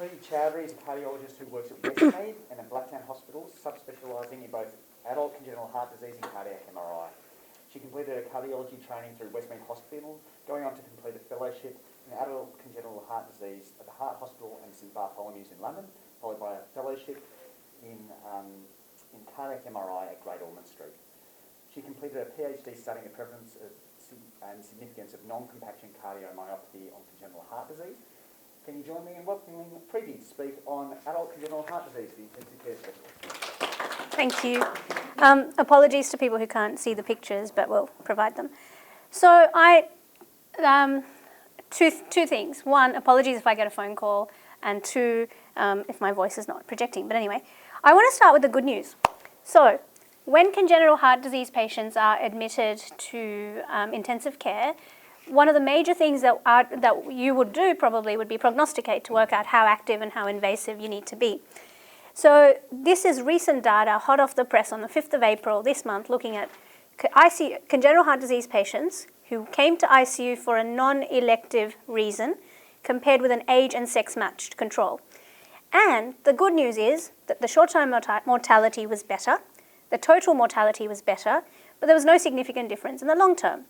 Preeti Choudhary is a cardiologist who works at Westmead and at Blacktown Hospital, subspecialising in both adult congenital heart disease and cardiac MRI. She completed her cardiology training through Westmead Hospital, going on to complete a fellowship in adult congenital heart disease at the Heart Hospital and St Bartholomew's in London, followed by a fellowship in cardiac MRI at Great Ormond Street. She completed a PhD studying the prevalence and significance of non-compaction cardiomyopathy on congenital heart disease. Can you join me in welcoming Preeti to speak on adult congenital heart disease, the intensive care specialist? Thank you. Apologies to people who can't see the pictures, but we'll provide them. So two things. One, apologies if I get a phone call, and two, if my voice is not projecting. But anyway, I want to start with the good news. So when congenital heart disease patients are admitted to intensive care, one of the major things that you would do probably would be prognosticate to work out how active and how invasive you need to be. So this is recent data, hot off the press on the 5th of April this month, looking at congenital heart disease patients who came to ICU for a non-elective reason compared with an age and sex matched control. And the good news is that the short-term mortality was better, the total mortality was better, but there was no significant difference in the long term.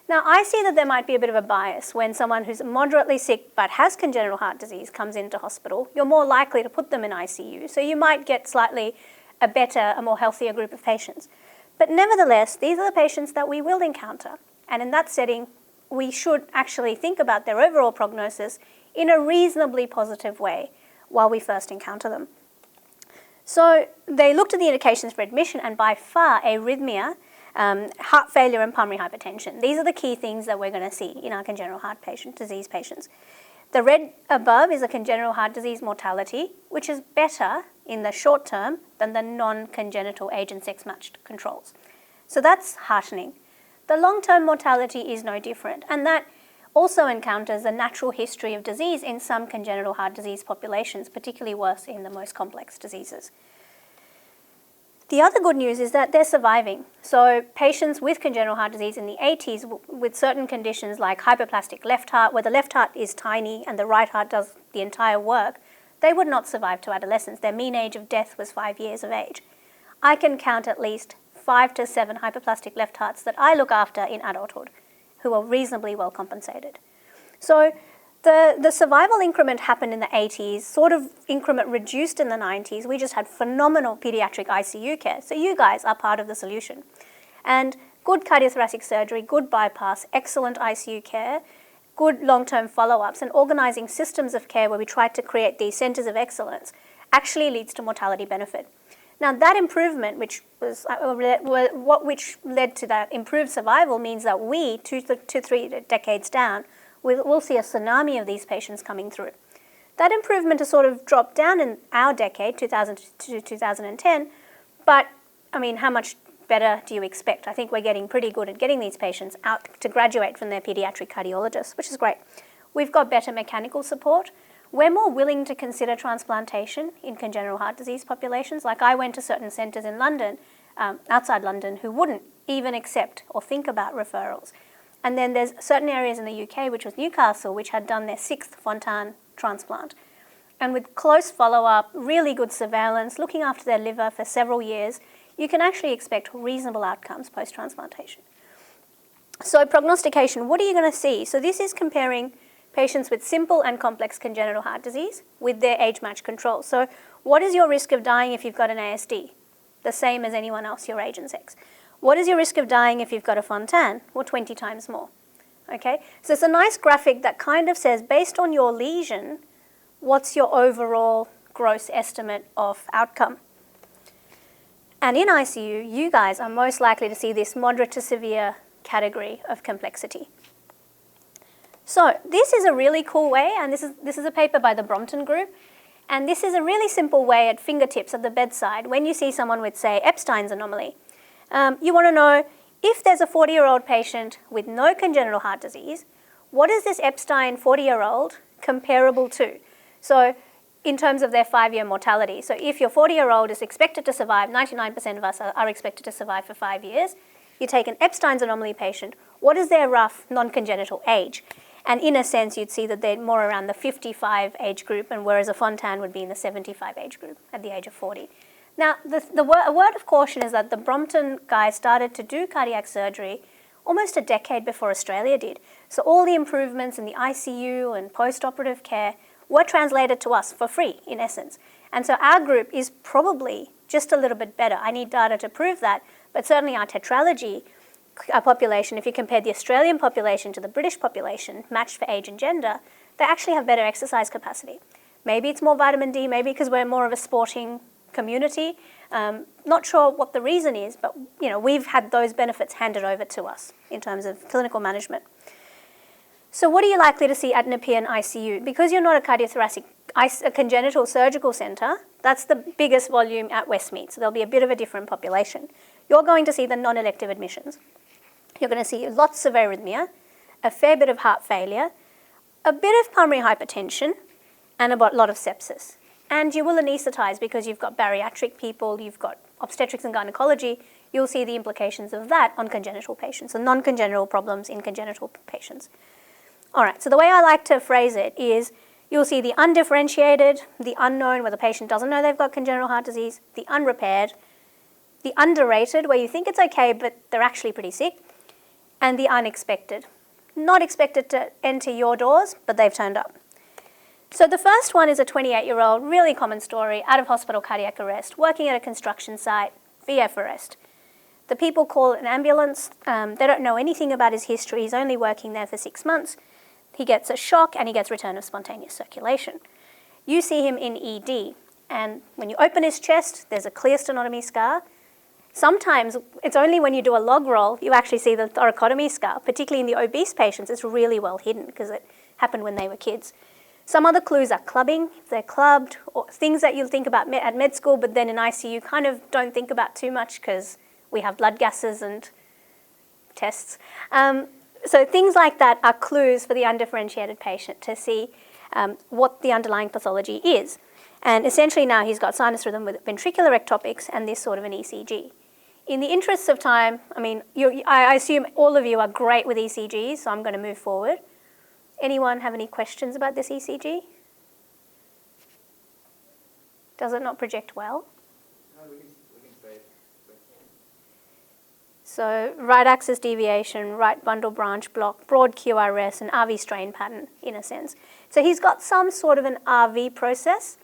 Now, I see that there might be a bit of a bias when someone who's moderately sick but has congenital heart disease comes into hospital. You're more likely to put them in ICU, so you might get slightly a more healthier group of patients. But nevertheless, these are the patients that we will encounter. And in that setting, we should actually think about their overall prognosis in a reasonably positive way while we first encounter them. So they looked at the indications for admission, and by far arrhythmia, heart failure and pulmonary hypertension. These are the key things that we're going to see in our congenital heart disease patients. The red above is a congenital heart disease mortality, which is better in the short term than the non-congenital age and sex matched controls. So that's heartening. The long-term mortality is no different, and that also encounters a natural history of disease in some congenital heart disease populations, particularly worse in the most complex diseases. The other good news is that they're surviving. So patients with congenital heart disease in the 80s with certain conditions like hypoplastic left heart, where the left heart is tiny and the right heart does the entire work, they would not survive to adolescence. Their mean age of death was 5 years of age. I can count at least 5 to 7 hypoplastic left hearts that I look after in adulthood who are reasonably well compensated. So the survival increment happened in the 80s, sort of increment reduced in the 90s. We just had phenomenal paediatric ICU care. So you guys are part of the solution. And good cardiothoracic surgery, good bypass, excellent ICU care, good long-term follow-ups, and organising systems of care where we try to create these centres of excellence actually leads to mortality benefit. Now that improvement, which led to that improved survival, means that we, 2 to 3 decades down, we'll see a tsunami of these patients coming through. That improvement has sort of dropped down in our decade, 2000 to 2010, but I mean, how much better do you expect? I think we're getting pretty good at getting these patients out to graduate from their paediatric cardiologists, which is great. We've got better mechanical support. We're more willing to consider transplantation in congenital heart disease populations. Like I went to certain centres in London, outside London, who wouldn't even accept or think about referrals. And then there's certain areas in the UK, which was Newcastle, which had done their 6th Fontan transplant. And with close follow-up, really good surveillance, looking after their liver for several years, you can actually expect reasonable outcomes post-transplantation. So prognostication, what are you going to see? So this is comparing patients with simple and complex congenital heart disease with their age-matched control. So what is your risk of dying if you've got an ASD? The same as anyone else your age and sex. What is your risk of dying if you've got a Fontan? Well, 20 times more. Okay, so it's a nice graphic that kind of says, based on your lesion, what's your overall gross estimate of outcome? And in ICU, you guys are most likely to see this moderate to severe category of complexity. So this is a really cool way, and this is a paper by the Brompton group, and this is a really simple way at fingertips at the bedside when you see someone with, say, Epstein's anomaly. You want to know, if there's a 40-year-old patient with no congenital heart disease, what is this Epstein 40-year-old comparable to? So in terms of their 5-year mortality. So if your 40-year-old is expected to survive, 99% of us are expected to survive for 5 years, you take an Epstein's anomaly patient, what is their rough non-congenital age? And in a sense, you'd see that they're more around the 55 age group, and whereas a Fontan would be in the 75 age group at the age of 40. Now, a word of caution is that the Brompton guys started to do cardiac surgery almost a decade before Australia did. So all the improvements in the ICU and post-operative care were translated to us for free, in essence. And so our group is probably just a little bit better. I need data to prove that, but certainly our tetralogy population, if you compare the Australian population to the British population, matched for age and gender, they actually have better exercise capacity. Maybe it's more vitamin D, maybe because we're more of a sporting community. Not sure what the reason is, but we've had those benefits handed over to us in terms of clinical management. So what are you likely to see at Nepean ICU? Because you're not a cardiothoracic, a congenital surgical centre, that's the biggest volume at Westmead, so there'll be a bit of a different population. You're going to see the non-elective admissions. You're going to see lots of arrhythmia, a fair bit of heart failure, a bit of pulmonary hypertension, and a lot of sepsis. And you will anaesthetise because you've got bariatric people, you've got obstetrics and gynecology. You'll see the implications of that on congenital patients, so non-congenital problems in congenital patients. All right, so the way I like to phrase it is you'll see the undifferentiated, the unknown, where the patient doesn't know they've got congenital heart disease, the unrepaired, the underrated, where you think it's okay, but they're actually pretty sick, and the unexpected. Not expected to enter your doors, but they've turned up. So the first one is a 28-year-old, really common story, out of hospital cardiac arrest, working at a construction site, VF arrest. The people call an ambulance. They don't know anything about his history. He's only working there for 6 months. He gets a shock and he gets return of spontaneous circulation. You see him in ED, and when you open his chest, there's a clear sternotomy scar. Sometimes it's only when you do a log roll you actually see the thoracotomy scar, particularly in the obese patients. It's really well hidden because it happened when they were kids. Some other clues are clubbing, if they're clubbed, or things that you'll think about at med school, but then in ICU kind of don't think about too much because we have blood gases and tests. So things like that are clues for the undifferentiated patient to see what the underlying pathology is. And essentially now he's got sinus rhythm with ventricular ectopics and this sort of an ECG. In the interests of time, I assume all of you are great with ECGs, so I'm going to move forward. Anyone have any questions about this ECG? Does it not project well? No, we can say it. So right axis deviation, right bundle branch block, broad QRS, and RV strain pattern in a sense. So he's got some sort of an RV process.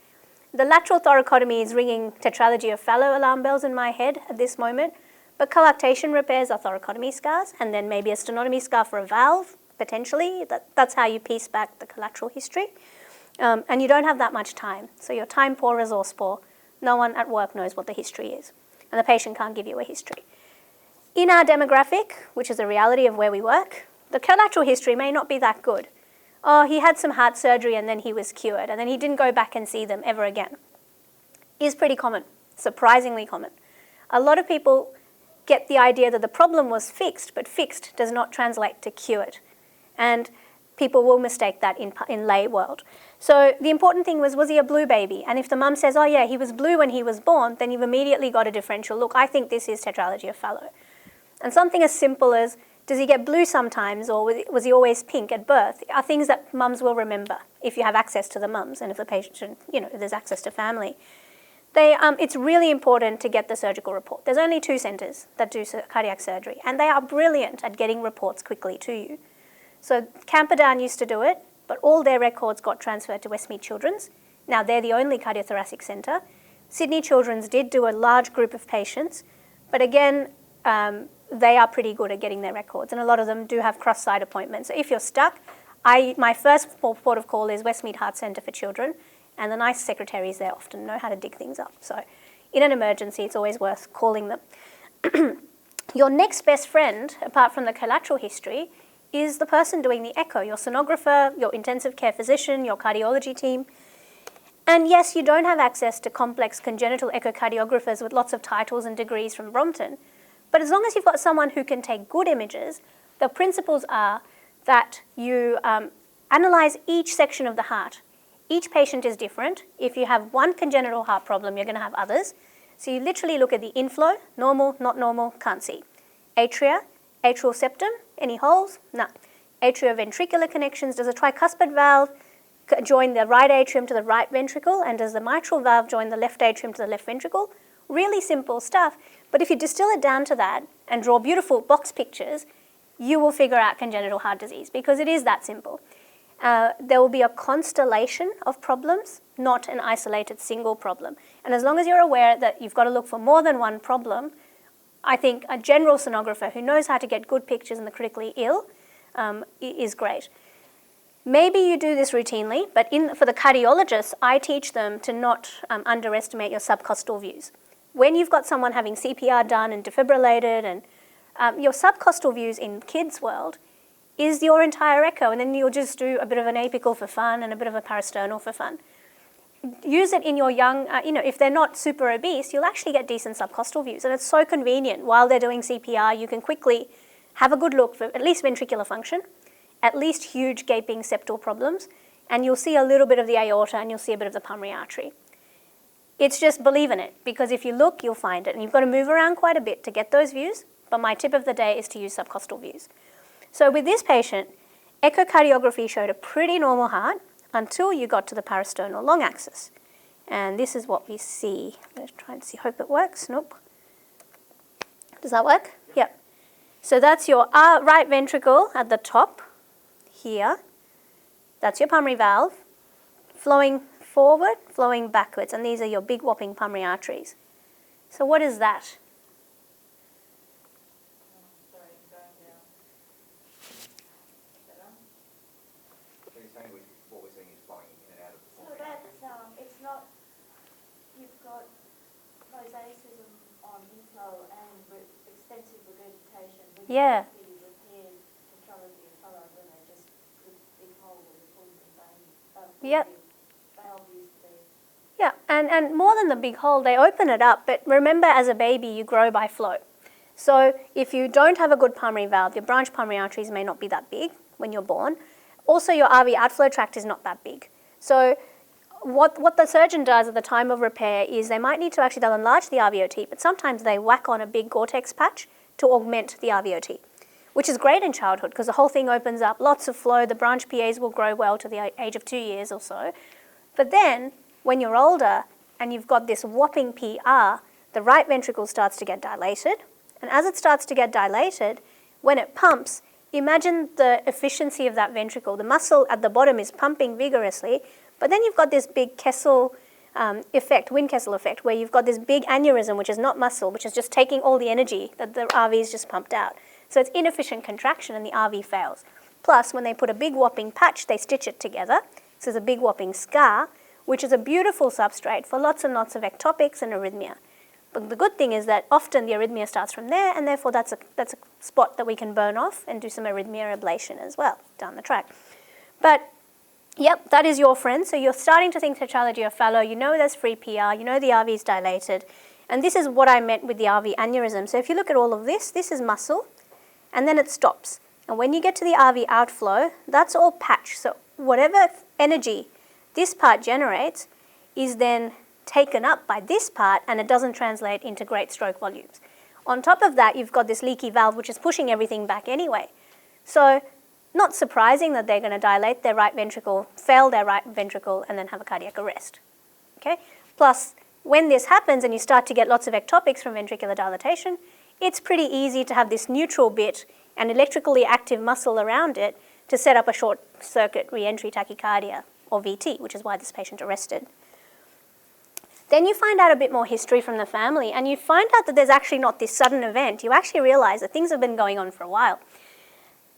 The lateral thoracotomy is ringing tetralogy of fallow alarm bells in my head at this moment, but coarctation repairs are thoracotomy scars, and then maybe a sternotomy scar for a valve, potentially. That's how you piece back the collateral history. And you don't have that much time. So you're time poor, resource poor. No one at work knows what the history is, and the patient can't give you a history. In our demographic, which is the reality of where we work, the collateral history may not be that good. Oh, he had some heart surgery and then he was cured, and then he didn't go back and see them ever again. Is pretty common, surprisingly common. A lot of people get the idea that the problem was fixed, but fixed does not translate to cured. And people will mistake that in lay world. So the important thing was he a blue baby? And if the mum says, oh yeah, he was blue when he was born, then you've immediately got a differential look. I think this is tetralogy of fallow. And something as simple as, does he get blue sometimes, or was he always pink at birth, are things that mums will remember if you have access to the mums and if the patient, if there's access to family. It's really important to get the surgical report. There's only 2 centres that do cardiac surgery, and they are brilliant at getting reports quickly to you. So Camperdown used to do it, but all their records got transferred to Westmead Children's. Now they're the only cardiothoracic centre. Sydney Children's did do a large group of patients, but again, they are pretty good at getting their records, and a lot of them do have cross-site appointments. So if you're stuck, my first port of call is Westmead Heart Centre for Children, and the nice secretaries there often know how to dig things up. So in an emergency, it's always worth calling them. Your next best friend, apart from the collateral history, is the person doing the echo, your sonographer, your intensive care physician, your cardiology team. And yes, you don't have access to complex congenital echocardiographers with lots of titles and degrees from Brompton, but as long as you've got someone who can take good images, the principles are that you analyze each section of the heart. Each patient is different. If you have one congenital heart problem, you're going to have others. So you literally look at the inflow, normal, not normal, can't see. Atria, atrial septum, any holes? No. atrioventricular connections? Does a tricuspid valve join the right atrium to the right ventricle? And does the mitral valve join the left atrium to the left ventricle? Really simple stuff. But if you distill it down to that and draw beautiful box pictures, you will figure out congenital heart disease because it is that simple. There will be a constellation of problems, not an isolated single problem. And as long as you're aware that you've got to look for more than one problem, I think a general sonographer who knows how to get good pictures in the critically ill is great. Maybe you do this routinely, but for the cardiologists, I teach them to not underestimate your subcostal views. When you've got someone having CPR done and defibrillated, and your subcostal views in kids' world is your entire echo, and then you'll just do a bit of an apical for fun and a bit of a parasternal for fun. Use it in your young, if they're not super obese, you'll actually get decent subcostal views, and it's so convenient. While they're doing CPR, you can quickly have a good look for at least ventricular function, at least huge gaping septal problems, and you'll see a little bit of the aorta and you'll see a bit of the pulmonary artery. It's just believe in it, because if you look, you'll find it, and you've got to move around quite a bit to get those views, but my tip of the day is to use subcostal views. So with this patient, echocardiography showed a pretty normal heart until you got to the parasternal long axis. And this is what we see. Let's try and see, hope it works. Nope. Does that work? Yep. So that's your right ventricle at the top here. That's your pulmonary valve, flowing forward, flowing backwards, and these are your big whopping pulmonary arteries. So what is that? What we're seeing is flowing in and out of the So that's, it's not, you've got mosaicism on inflow and extensive regurgitation. Yeah. Repaired neutrality and follow when they just put a big hole with a full vein. Yep. Valve used to be. Yeah, and more than the big hole, they open it up, but remember as a baby you grow by flow. So if you don't have a good pulmonary valve, your branch pulmonary arteries may not be that big when you're born. Also, your RV outflow tract is not that big. So what the surgeon does at the time of repair is they'll enlarge the RVOT, but sometimes they whack on a big Gore-Tex patch to augment the RVOT, which is great in childhood because the whole thing opens up, lots of flow, the branch PAs will grow well to the age of 2 years or so. But then, when you're older and you've got this whopping PR, the right ventricle starts to get dilated, and as it starts to get dilated, when it pumps, imagine the efficiency of that ventricle. The muscle at the bottom is pumping vigorously, but then you've got this big Kessel effect, Wind-Kessel effect, where you've got this big aneurysm, which is not muscle, which is just taking all the energy that the RV's just pumped out. So it's inefficient contraction and the RV fails. Plus, when they put a big whopping patch, they stitch it together. So there's a big whopping scar, which is a beautiful substrate for lots and lots of ectopics and arrhythmia. But the good thing is that often the arrhythmia starts from there, and therefore that's a spot that we can burn off and do some arrhythmia ablation as well down the track. But yep, that is your friend. So you're starting to think tetralogy of Fallot. You know there's free PR. You know the RV is dilated. And this is what I meant with the RV aneurysm. So if you look at all of this is muscle, and then it stops. And when you get to the RV outflow, that's all patch. So whatever energy this part generates is then taken up by this part, and it doesn't translate into great stroke volumes. On top of that, you've got this leaky valve, which is pushing everything back anyway. So not surprising that they're going to dilate their right ventricle, fail their right ventricle, and then have a cardiac arrest. Okay? Plus, when this happens and you start to get lots of ectopics from ventricular dilatation, it's pretty easy to have this neutral bit and electrically active muscle around it to set up a short circuit re-entry tachycardia, or VT, which is why this patient arrested. Then you find out a bit more history from the family, and you find out that there's actually not this sudden event. You actually realize that things have been going on for a while,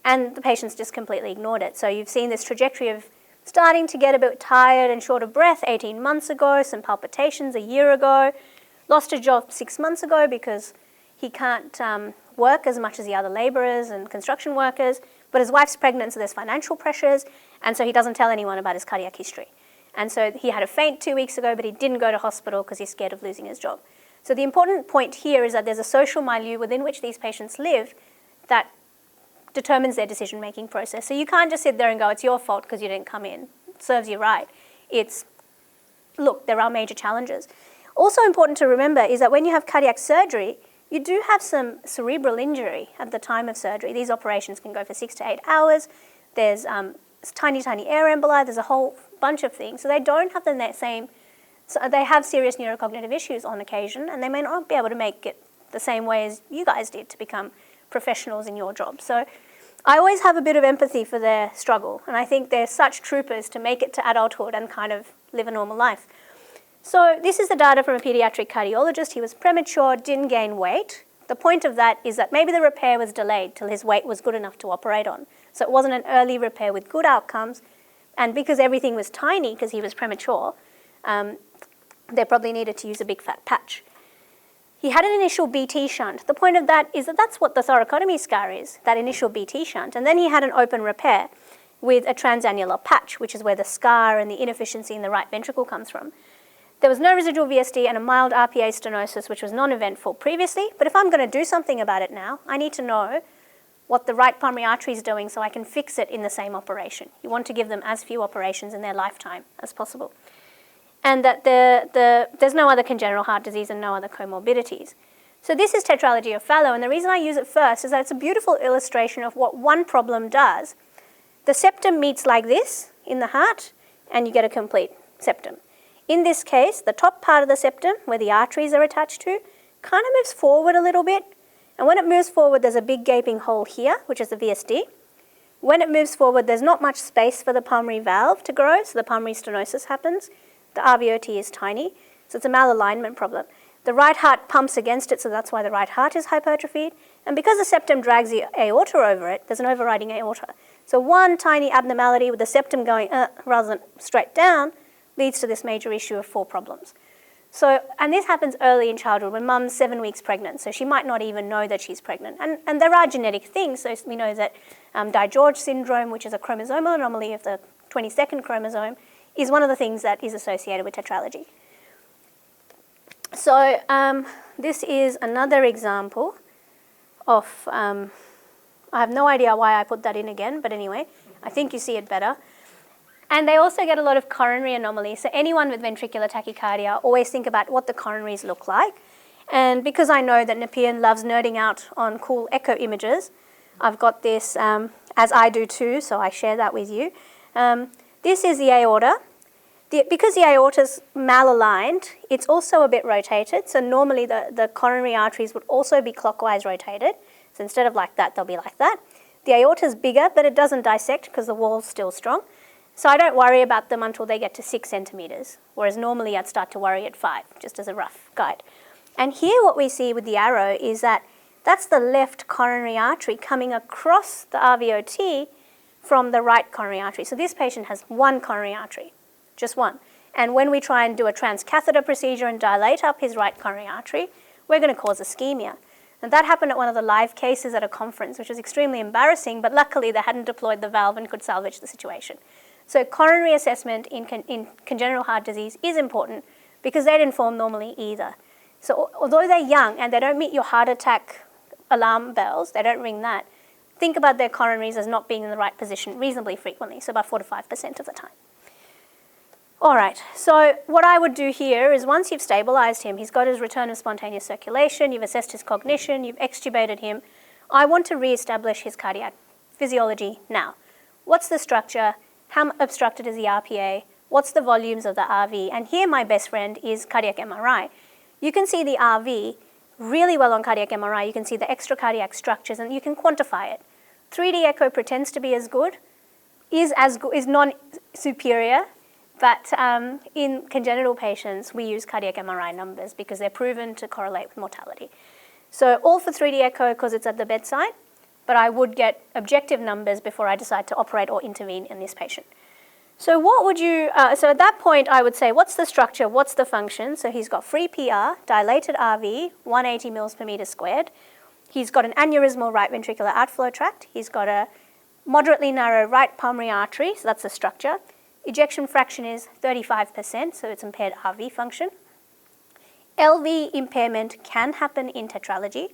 and the patient's just completely ignored it. So you've seen this trajectory of starting to get a bit tired and short of breath 18 months ago, some palpitations a year ago, lost a job 6 months ago because he can't work as much as the other labourers and construction workers, but his wife's pregnant, so there's financial pressures, and so he doesn't tell anyone about his cardiac history. And so he had a faint 2 weeks ago, but he didn't go to hospital because he's scared of losing his job. So the important point here is that there's a social milieu within which these patients live that determines their decision-making process. So you can't just sit there and go, it's your fault because you didn't come in. It serves you right. It's, look, there are major challenges. Also important to remember is that when you have cardiac surgery, you do have some cerebral injury at the time of surgery. These operations can go for 6 to 8 hours. There's tiny, tiny air emboli. There's a whole bunch of things. So they don't have the same, so they have serious neurocognitive issues on occasion, and they may not be able to make it the same way as you guys did to become professionals in your job. So I always have a bit of empathy for their struggle, and I think they're such troopers to make it to adulthood and kind of live a normal life. So this is the data from a paediatric cardiologist. He was premature, didn't gain weight. The point of that is that maybe the repair was delayed till his weight was good enough to operate on. So it wasn't an early repair with good outcomes, and because everything was tiny because he was premature, they probably needed to use a big fat patch. He had an initial BT shunt. The point of that is that that's what the thoracotomy scar is, that initial BT shunt. And then he had an open repair with a transannular patch, which is where the scar and the inefficiency in the right ventricle comes from. There was no residual VSD and a mild RPA stenosis, which was non-eventful previously. But if I'm going to do something about it now, I need to know what the right pulmonary artery is doing so I can fix it in the same operation. You want to give them as few operations in their lifetime as possible. And that there's no other congenital heart disease and no other comorbidities. So this is tetralogy of Fallot, and the reason I use it first is that it's a beautiful illustration of what one problem does. The septum meets like this in the heart, and you get a complete septum. In this case, the top part of the septum, where the arteries are attached to, kind of moves forward a little bit. And when it moves forward, there's a big gaping hole here, which is the VSD. When it moves forward, there's not much space for the pulmonary valve to grow, so the pulmonary stenosis happens. The RVOT is tiny, so it's a malalignment problem. The right heart pumps against it, so that's why the right heart is hypertrophied. And because the septum drags the aorta over it, there's an overriding aorta. So one tiny abnormality with the septum going rather than straight down leads to this major issue of 4 problems. So, and this happens early in childhood when mum's 7 weeks pregnant, so she might not even know that she's pregnant. And there are genetic things, so we know that DiGeorge syndrome, which is a chromosomal anomaly of the 22nd chromosome, is one of the things that is associated with tetralogy. So this is another example of, I have no idea why I put that in again, but anyway, I think you see it better. And they also get a lot of coronary anomalies. So anyone with ventricular tachycardia, always think about what the coronaries look like. And because I know that Nepean loves nerding out on cool echo images, I've got this, as I do too, so I share that with you. This is the aorta. Because the aorta is malaligned, it's also a bit rotated. So normally the coronary arteries would also be clockwise rotated. So instead of like that, they'll be like that. The aorta is bigger, but it doesn't dissect because the wall's still strong. So I don't worry about them until they get to 6 centimetres, whereas normally I'd start to worry at 5, just as a rough guide. And here what we see with the arrow is that that's the left coronary artery coming across the RVOT from the right coronary artery. So this patient has one coronary artery, just one. And when we try and do a transcatheter procedure and dilate up his right coronary artery, we're going to cause ischemia. And that happened at one of the live cases at a conference, which was extremely embarrassing, but luckily they hadn't deployed the valve and could salvage the situation. So coronary assessment in congenital heart disease is important because they don't inform normally either. So although they're young and they don't meet your heart attack alarm bells, they don't ring that, think about their coronaries as not being in the right position reasonably frequently, so about 4 to 5% of the time. All right, so what I would do here is once you've stabilized him, he's got his return of spontaneous circulation, you've assessed his cognition, you've extubated him, I want to reestablish his cardiac physiology now. What's the structure? How obstructed is the RPA? What's the volumes of the RV? And here my best friend is cardiac MRI. You can see the RV really well on cardiac MRI. You can see the extracardiac structures and you can quantify it. 3D echo pretends to be as good, is non-superior, but in congenital patients, we use cardiac MRI numbers because they're proven to correlate with mortality. So all for 3D echo because it's at the bedside, but I would get objective numbers before I decide to operate or intervene in this patient. So what would you, so at that point I would say, what's the structure, what's the function? So he's got free PR, dilated RV, 180 mils per meter squared. He's got an aneurysmal right ventricular outflow tract. He's got a moderately narrow right pulmonary artery, so that's the structure. Ejection fraction is 35%, so it's impaired RV function. LV impairment can happen in tetralogy.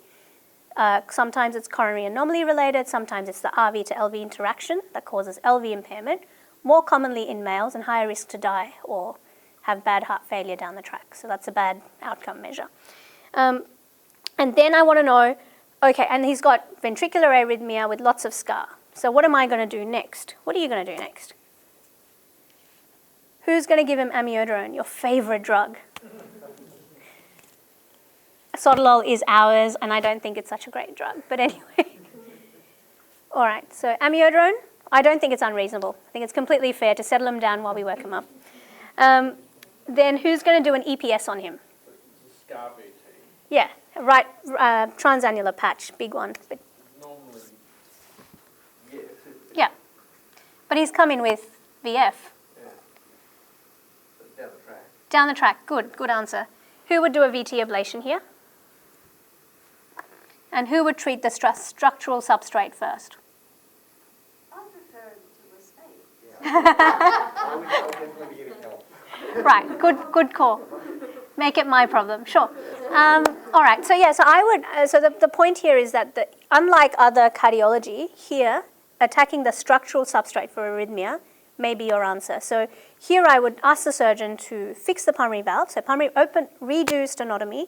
Sometimes it's coronary anomaly related, sometimes it's the RV to LV interaction that causes LV impairment, more commonly in males and higher risk to die or have bad heart failure down the track. So that's a bad outcome measure. And then I want to know, okay, and he's got ventricular arrhythmia with lots of scar. So what am I going to do next? What are you going to do next? Who's going to give him amiodarone, your favorite drug? Sotalol is ours, and I don't think it's such a great drug. But anyway. All right, so amiodarone, I don't think it's unreasonable. I think it's completely fair to settle him down while we work him up. Then who's going to do an EPS on him? Scar BT. Yeah, right, transannular patch, big one. But Normally, yes. yeah, but he's come in with VF. Yeah. Down the track. Down the track, good answer. Who would do a VT ablation here? And who would treat the structural substrate first? I prefer to respect. I would definitely be getting help. Right, good call. Make it my problem, sure. All right, so yeah, so I would, so the point here is that unlike other cardiology, here, attacking the structural substrate for arrhythmia may be your answer. So here I would ask the surgeon to fix the pulmonary valve, so pulmonary open, redo stenotomy,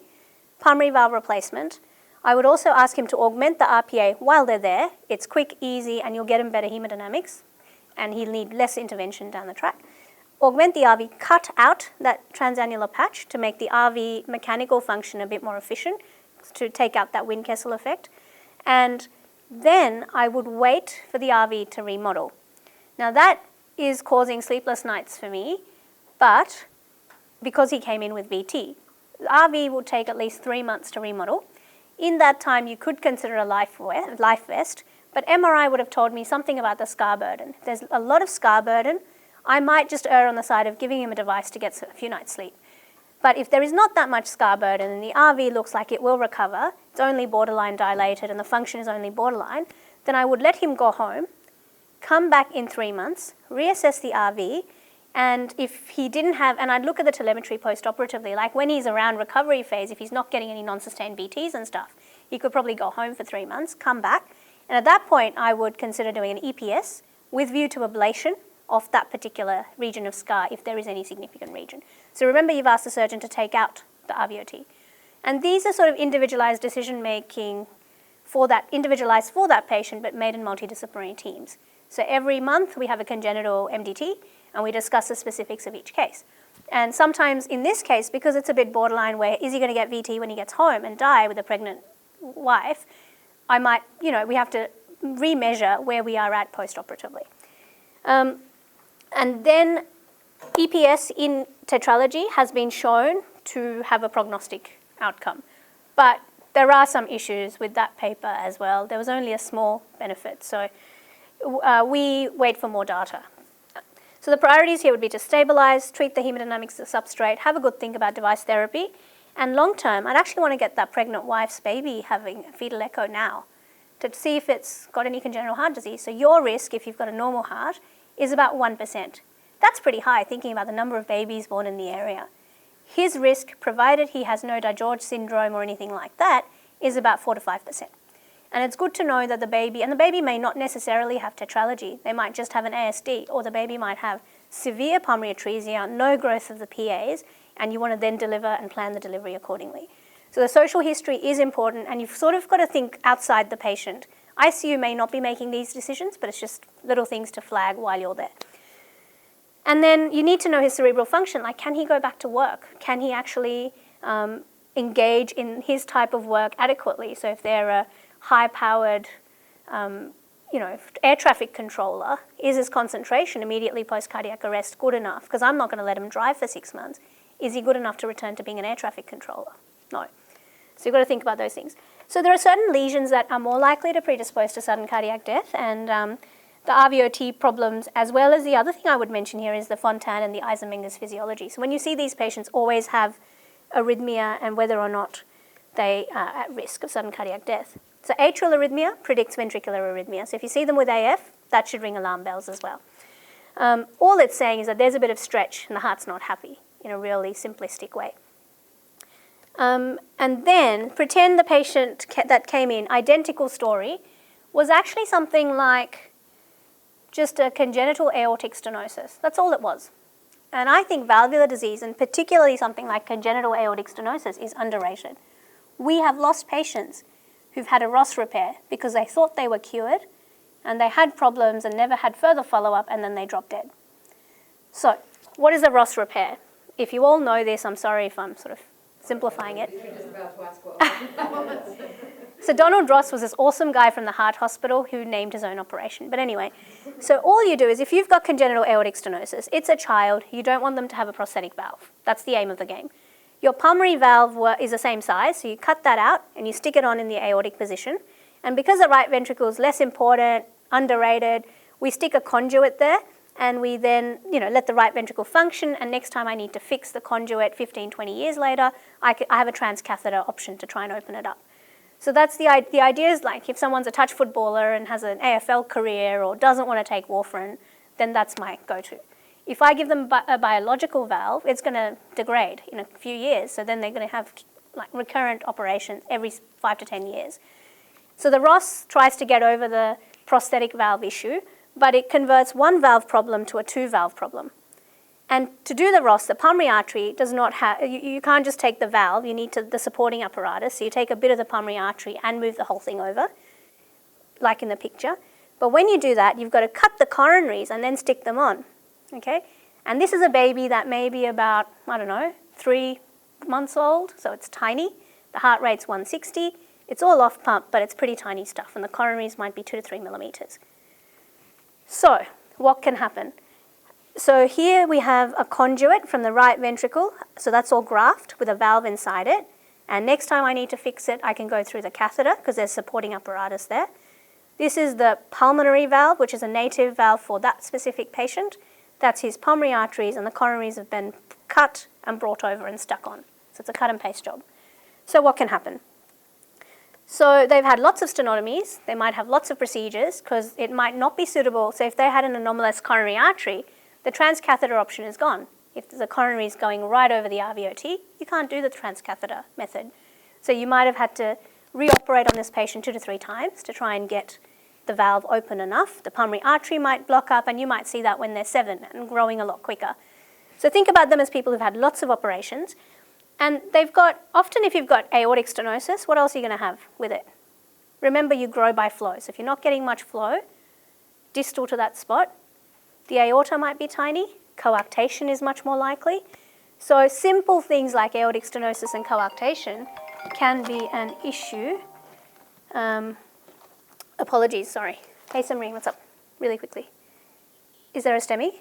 pulmonary valve replacement. I would also ask him to augment the RPA while they're there. It's quick, easy, and you'll get him better haemodynamics, and he'll need less intervention down the track. Augment the RV, cut out that transannular patch to make the RV mechanical function a bit more efficient, to take out that Windkessel effect. And then I would wait for the RV to remodel. Now that is causing sleepless nights for me, but because he came in with VT. The RV will take at least 3 months to remodel. In that time, you could consider a life vest, but MRI would have told me something about the scar burden. If there's a lot of scar burden, I might just err on the side of giving him a device to get a few nights' sleep. But if there is not that much scar burden and the RV looks like it will recover, it's only borderline dilated and the function is only borderline, then I would let him go home, come back in 3 months, reassess the RV, and if he didn't have, and I'd look at the telemetry post-operatively, like when he's around recovery phase, if he's not getting any non-sustained VTs and stuff, he could probably go home for 3 months, come back, and at that point I would consider doing an EPS with view to ablation of that particular region of scar if there is any significant region. So remember, you've asked the surgeon to take out the RVOT. And these are sort of individualized decision making individualized for that patient, but made in multidisciplinary teams. So every month we have a congenital MDT and we discuss the specifics of each case. And sometimes in this case, because it's a bit borderline where is he going to get VT when he gets home and die with a pregnant wife, I might, we have to remeasure where we are at post-operatively. And then EPS in tetralogy has been shown to have a prognostic outcome. But there are some issues with that paper as well. There was only a small benefit. So we wait for more data. So the priorities here would be to stabilize, treat the hemodynamics of the substrate, have a good think about device therapy. And long term, I'd actually want to get that pregnant wife's baby having a fetal echo now to see if it's got any congenital heart disease. So your risk, if you've got a normal heart, is about 1%. That's pretty high, thinking about the number of babies born in the area. His risk, provided he has no DiGeorge syndrome or anything like that, is about 4 to 5%. And it's good to know that the baby may not necessarily have tetralogy. They might just have an ASD, or the baby might have severe pulmonary atresia, no growth of the PAs, and you want to then deliver and plan the delivery accordingly. So the social history is important, and you've sort of got to think outside the patient. ICU may not be making these decisions, but it's just little things to flag while you're there. And then you need to know his cerebral function, like can he go back to work? Can he actually engage in his type of work adequately? So if they're a high-powered air traffic controller, is his concentration immediately post-cardiac arrest good enough? Because I'm not going to let him drive for 6 months. Is he good enough to return to being an air traffic controller? No. So you've got to think about those things. So there are certain lesions that are more likely to predispose to sudden cardiac death, and the RVOT problems, as well as the other thing I would mention here is the Fontan and the Eisenmenger's physiology. So when you see these patients always have arrhythmia and whether or not they are at risk of sudden cardiac death. So atrial arrhythmia predicts ventricular arrhythmia. So if you see them with AF, that should ring alarm bells as well. All it's saying is that there's a bit of stretch and the heart's not happy in a really simplistic way. And then pretend the patient that came in, identical story, was actually something like just a congenital aortic stenosis. That's all it was. And I think valvular disease, and particularly something like congenital aortic stenosis, is underrated. We have lost patients who've had a Ross repair because they thought they were cured, and they had problems and never had further follow-up, and then they dropped dead. So what is a Ross repair? If you all know this, I'm sorry if I'm sort of simplifying it. You're just about to ask what. So Donald Ross was this awesome guy from the heart hospital who named his own operation. But anyway, so all you do is if you've got congenital aortic stenosis, it's a child, you don't want them to have a prosthetic valve. That's the aim of the game. Your pulmonary valve is the same size, so you cut that out and you stick it on in the aortic position. And because the right ventricle is less important, underrated, we stick a conduit there and we then let the right ventricle function, and next time I need to fix the conduit 15, 20 years later, I have a transcatheter option to try and open it up. So that's the idea is like if someone's a touch footballer and has an AFL career or doesn't want to take warfarin, then that's my go-to. If I give them a biological valve, it's going to degrade in a few years, so then they're going to have like recurrent operations every 5 to 10 years. So the Ross tries to get over the prosthetic valve issue, but it converts one valve problem to a two valve problem. And to do the Ross, the pulmonary artery does not have, you can't just take the valve, you need the supporting apparatus. So you take a bit of the pulmonary artery and move the whole thing over, like in the picture. But when you do that, you've got to cut the coronaries and then stick them on, okay? And this is a baby that may be about, 3 months old, so it's tiny. The heart rate's 160. It's all off pump, but it's pretty tiny stuff, and the coronaries might be 2 to 3 millimeters. So what can happen? So here we have a conduit from the right ventricle, so that's all graphed with a valve inside it. And next time I need to fix it, I can go through the catheter because there's supporting apparatus there. This is the pulmonary valve, which is a native valve for that specific patient. That's his pulmonary arteries, and the coronaries have been cut and brought over and stuck on. So it's a cut and paste job. So what can happen? So they've had lots of stenotomies. They might have lots of procedures because it might not be suitable. So if they had an anomalous coronary artery, the transcatheter option is gone. If the coronary is going right over the RVOT, you can't do the transcatheter method. So you might have had to reoperate on this patient 2 to 3 times to try and get the valve open enough. The pulmonary artery might block up, and you might see that when they're 7 and growing a lot quicker. So think about them as people who've had lots of operations. And they've got, often if you've got aortic stenosis, what else are you going to have with it? Remember, you grow by flow. So if you're not getting much flow distal to that spot, the aorta might be tiny, coarctation is much more likely. So simple things like aortic stenosis and coarctation can be an issue. Apologies, sorry. Hey, Samreen, what's up? Really quickly. Is there a STEMI?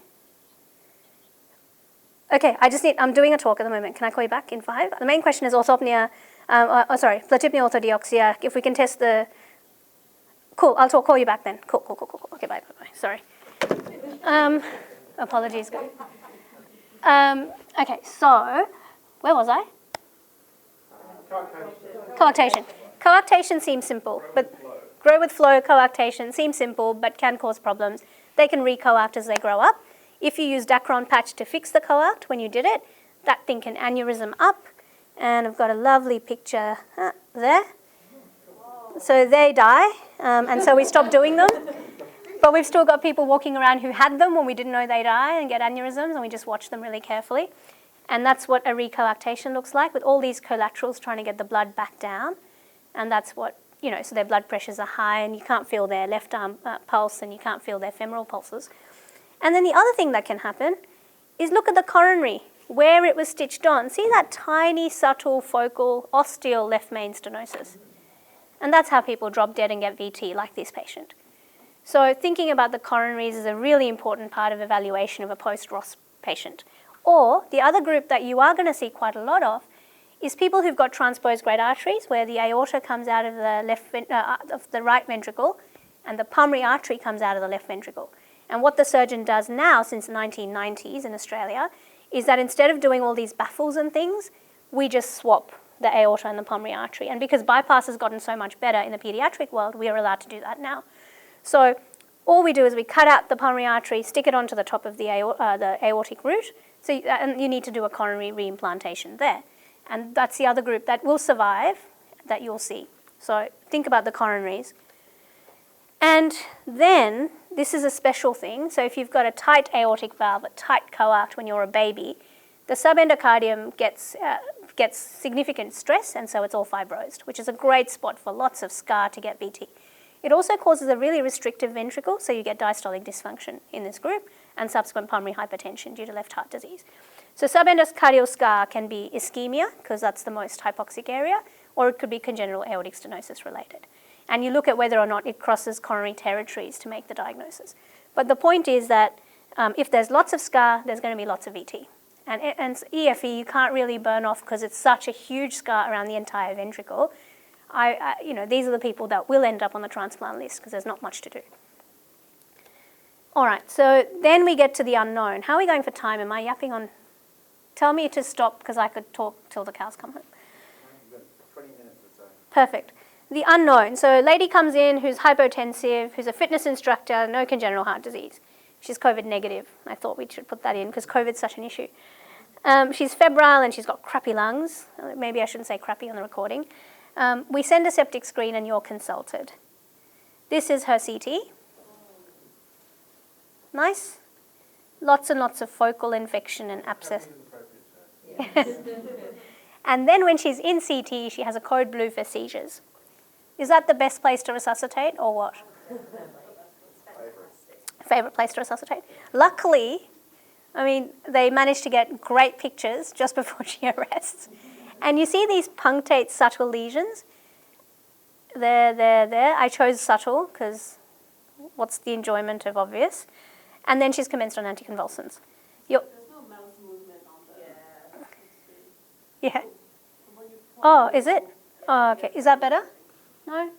Okay, I'm doing a talk at the moment. Can I call you back in 5? The main question is orthopnea, platypnea orthodeoxia. If we can test the, cool, call you back then. Cool. Okay, bye. Sorry. Apologies, guys. Okay, so where was I? Coarctation. Coarctation seems simple, but grow with flow coarctation seems simple, but can cause problems. They can recoarct as they grow up. If you use Dacron patch to fix the coarct when you did it, that thing can aneurysm up. And I've got a lovely picture there. So they die, and so we stop doing them. But we've still got people walking around who had them when we didn't know they die and get aneurysms, and we just watch them really carefully. And that's what a recoarctation looks like, with all these collaterals trying to get the blood back down. And that's what, so their blood pressures are high, and you can't feel their left arm pulse, and you can't feel their femoral pulses. And then the other thing that can happen is look at the coronary, where it was stitched on. See that tiny, subtle, focal, ostial left main stenosis? And that's how people drop dead and get VT, like this patient. So thinking about the coronaries is a really important part of evaluation of a post-Ross patient. Or the other group that you are going to see quite a lot of is people who've got transposed great arteries, where the aorta comes out of the right ventricle and the pulmonary artery comes out of the left ventricle. And what the surgeon does now, since the 1990s in Australia, is that instead of doing all these baffles and things, we just swap the aorta and the pulmonary artery. And because bypass has gotten so much better in the paediatric world, we are allowed to do that now. So all we do is we cut out the pulmonary artery, stick it onto the top of the aortic root, and you need to do a coronary reimplantation there. And that's the other group that will survive that you'll see. So think about the coronaries. And then this is a special thing. So if you've got a tight aortic valve, a tight coarct when you're a baby, the subendocardium gets significant stress, and so it's all fibrosed, which is a great spot for lots of scar to get VT. It also causes a really restrictive ventricle, so you get diastolic dysfunction in this group and subsequent pulmonary hypertension due to left heart disease. So subendocardial scar can be ischemia, because that's the most hypoxic area, or it could be congenital aortic stenosis related. And you look at whether or not it crosses coronary territories to make the diagnosis. But the point is that if there's lots of scar, there's going to be lots of VT. And EFE you can't really burn off because it's such a huge scar around the entire ventricle. These are the people that will end up on the transplant list because there's not much to do. All right, so then we get to the unknown. How are we going for time? Am I yapping on? Tell me to stop because I could talk till the cows come home. 20 minutes or so. Perfect. The unknown. So a lady comes in who's hypotensive, who's a fitness instructor, no congenital heart disease. She's COVID negative. I thought we should put that in because COVID's such an issue. She's febrile and she's got crappy lungs. Maybe I shouldn't say crappy on the recording. We send a septic screen and you're consulted. This is her CT. Nice. Lots and lots of focal infection and abscess. And then when she's in CT, she has a code blue for seizures. Is that the best place to resuscitate or what? Favorite place to resuscitate. Luckily, they managed to get great pictures just before she arrests. And you see these punctate subtle lesions. There. I chose subtle because what's the enjoyment of obvious? And then she's commenced on anticonvulsants. There's no mouse movement on the... Yeah. Oh, is it? Oh, okay. Is that better? No?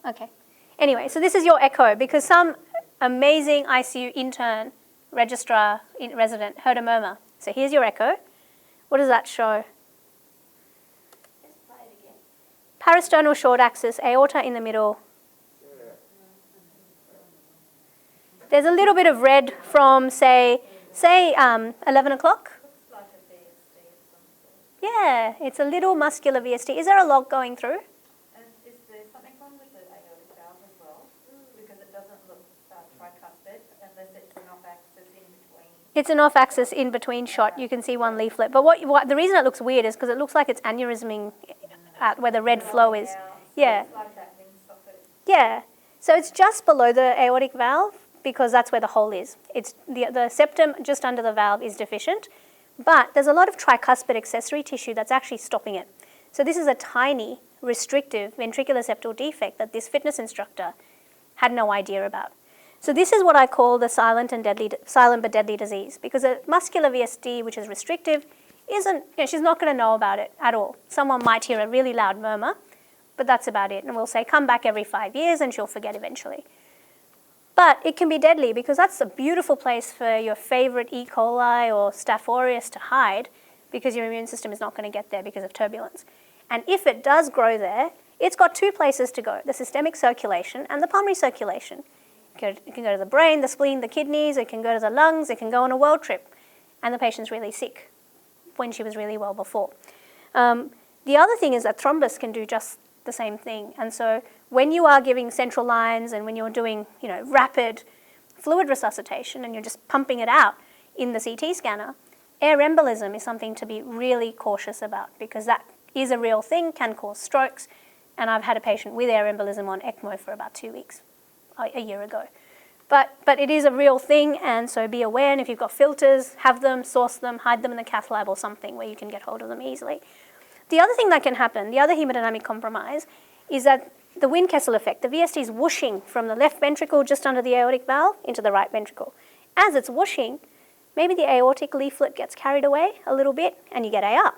Okay. Anyway, so this is your echo because some amazing ICU intern, registrar, resident heard a murmur. So here's your echo. What does that show? Just try it again. Parasternal short axis, aorta in the middle. There's a little bit of red from, say 11 o'clock. Looks like a VSD of some sort. Yeah, it's a little muscular VSD. Is there a log going through? And is there something wrong with the aortic valve as well? Because it doesn't look tricuspid unless it's an off-axis in between. It's an off-axis in between shot. You can see one leaflet. But what the reason it looks weird is because it looks like it's aneurysming at where the red flow is. Yeah. It's like that ring socket. Yeah. So it's just below the aortic valve because that's where the hole is. It's the septum just under the valve is deficient, but there's a lot of tricuspid accessory tissue that's actually stopping it. So this is a tiny, restrictive ventricular septal defect that this fitness instructor had no idea about. So this is what I call the silent but deadly disease, because a muscular VSD, which is restrictive, isn't, she's not going to know about it at all. Someone might hear a really loud murmur, but that's about it. And we'll say, come back every 5 years and she'll forget eventually. But it can be deadly because that's a beautiful place for your favorite E. coli or Staph aureus to hide because your immune system is not going to get there because of turbulence. And if it does grow there, it's got two places to go, the systemic circulation and the pulmonary circulation. It can go to the brain, the spleen, the kidneys, it can go to the lungs, it can go on a world trip. And the patient's really sick when she was really well before. The other thing is that thrombus can do just the same thing. And so when you are giving central lines and when you're doing rapid fluid resuscitation and you're just pumping it out in the CT scanner, air embolism is something to be really cautious about because that is a real thing, can cause strokes. And I've had a patient with air embolism on ECMO for about 2 weeks, a year ago. But it is a real thing, and so be aware, and if you've got filters, have them, source them, hide them in the cath lab or something where you can get hold of them easily. The other thing that can happen, the other hemodynamic compromise, is that the Wind-Kessel effect, the VSD is whooshing from the left ventricle just under the aortic valve into the right ventricle. As it's whooshing, maybe the aortic leaflet gets carried away a little bit and you get AR.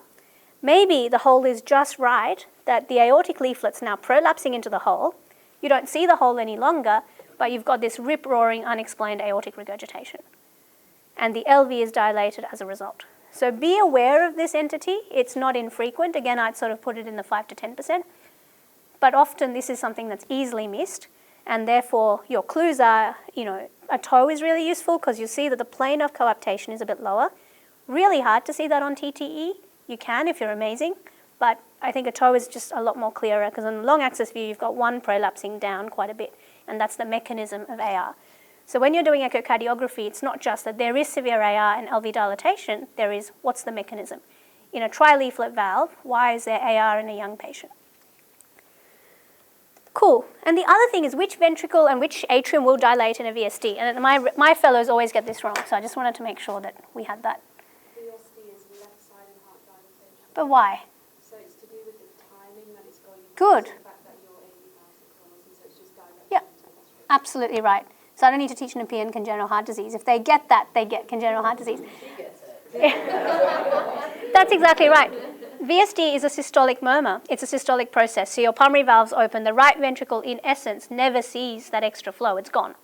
Maybe the hole is just right that the aortic leaflet's now prolapsing into the hole. You don't see the hole any longer, but you've got this rip-roaring, unexplained aortic regurgitation. And the LV is dilated as a result. So be aware of this entity. It's not infrequent. Again, I'd sort of put it in the 5 to 10%. But often this is something that's easily missed. And therefore, your clues are, a toe is really useful because you see that the plane of coaptation is a bit lower. Really hard to see that on TTE. You can if you're amazing. But I think a toe is just a lot more clearer because on the long axis view, you've got one prolapsing down quite a bit. And that's the mechanism of AR. So when you're doing echocardiography, it's not just that there is severe AR and LV dilatation, there is what's the mechanism. In a trileaflet valve, why is there AR in a young patient? Cool. And the other thing is which ventricle and which atrium will dilate in a VSD. And my fellows always get this wrong, so I just wanted to make sure that we had that. VSD is left-sided heart dilatation. But why? So it's to do with the timing that it's going. Good. The fact that your AV valves are closed, and so it's just directly Yep. into the ventricle. Absolutely right. So I don't need to teach an opinion congenital heart disease. If they get that, they get congenital heart disease. That's exactly right. VSD is a systolic murmur. It's a systolic process. So your pulmonary valves open. The right ventricle, in essence, never sees that extra flow. It's gone.